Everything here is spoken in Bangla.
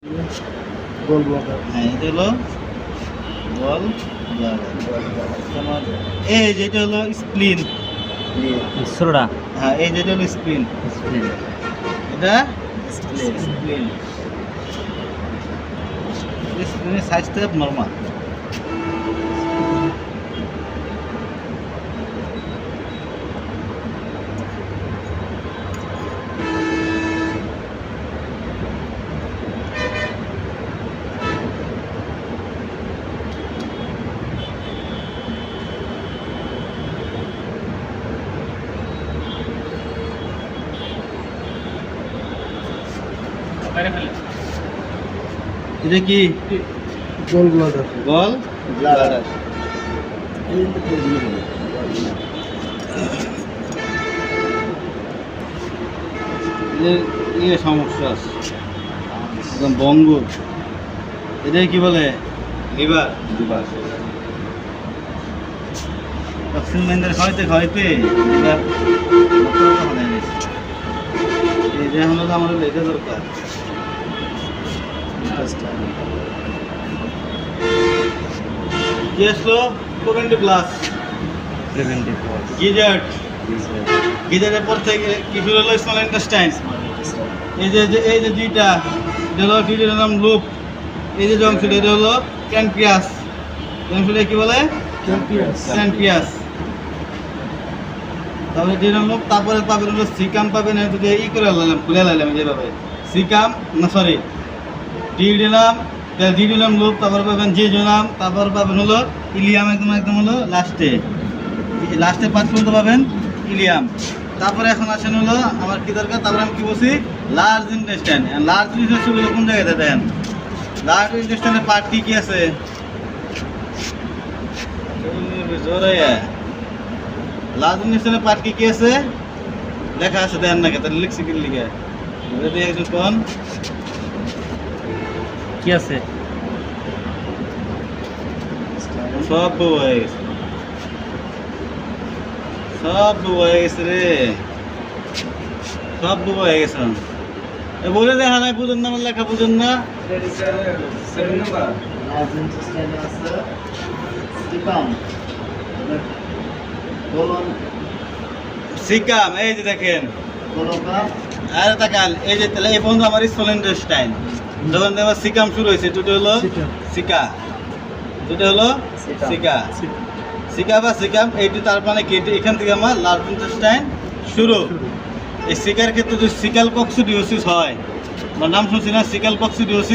গোল ব্লাডার। হ্যাঁ, এটা হলো গল ব্লাডার। তোমার এই যেটা হলো স্প্লিন। সোডা হ্যাঁ, এই যেটা হলো স্প্লিন। এটা স্প্লিন। স্প্লিন। স্প্লিনের সাইজটা নর্মাল। এটা কি গোল ব্লাডার। Gall bladder. ইয়ে সমস্যা আছে একদম বঙ্গুর। এটা কি বলে লিভার। লিভার অক্সিজেন মেন্দের খাওয়াইতে খাওয়াইতে লিভার এই যে হলো আমার এটা দরকার। কি আসলো 70 প্লাস গিজার্ড। গিজারের পর থেকে কি শুরু হলো স্মল ইন্টেস্টাইন। এই যে দুইটা এটা হলো ডিউডিনাম লুপ। এই যে অংশটা এটা হলো প্যানক্রিয়াস। অংশটা কি বলে প্যানক্রিয়াস। তারপরে ডিউডিনাম লুপ, তারপরে পাবেন হলো সিকাম পাবেন। যদি ই করে লাইলাম খুলে লাইলাম যেভাবে সিকাম না সরি ডিউডিনাম ডিউডিনাম লুপ, তারপর পাবেন জিজোনাম, তারপর পাবেন হলো ইলিয়াম। একদম হলো লাস্টে পাঁচ পর্যন্ত পাবেন ইলিয়াম। তারপরে এখন আসেন হলো আমার কি দরকার। তারপরে আমি কি বলছি লার্জ ইন্টেস্টাইন। লার্জ ইন্টেস্টাইন কোন জায়গাতে দেন? লার্জ ইন্টেস্টাইনের পার্ট কি আছে? লার্জ ইন্টেস্টাইনের পার্ট কি আছে লেখা আছে, দেন না তাহলে লিখছি কি লিখে একজন কোন কি আছে? সব বউ হয়ে গেছে, সব বউ হয়ে গেছে রে, সব বউ হয়ে গেছে। বলে দেখা নাই, বুঝুন না আমার লেখা, বুঝুন না। সিকাম এই যে দেখেন, আরে তাকাল এই যে তাহলে এই পর্যন্ত আমার স্মল ইন্টেস্টাইন। যখন আমার সিকাম শুরু হয়েছে দুটো হলো সিকা, দুটো হলো সিকা। সিকা বা সিকাম এইটি, তার মানে কি এখান থেকে আমার লার্জ ইন্টেস্টাইন শুরু। এই সিকার ক্ষেত্রে যদি সিকাল কক্সিডিওসিস হয়, আমার নাম শুনছি না, সিকাল কক্সিডিওসিস।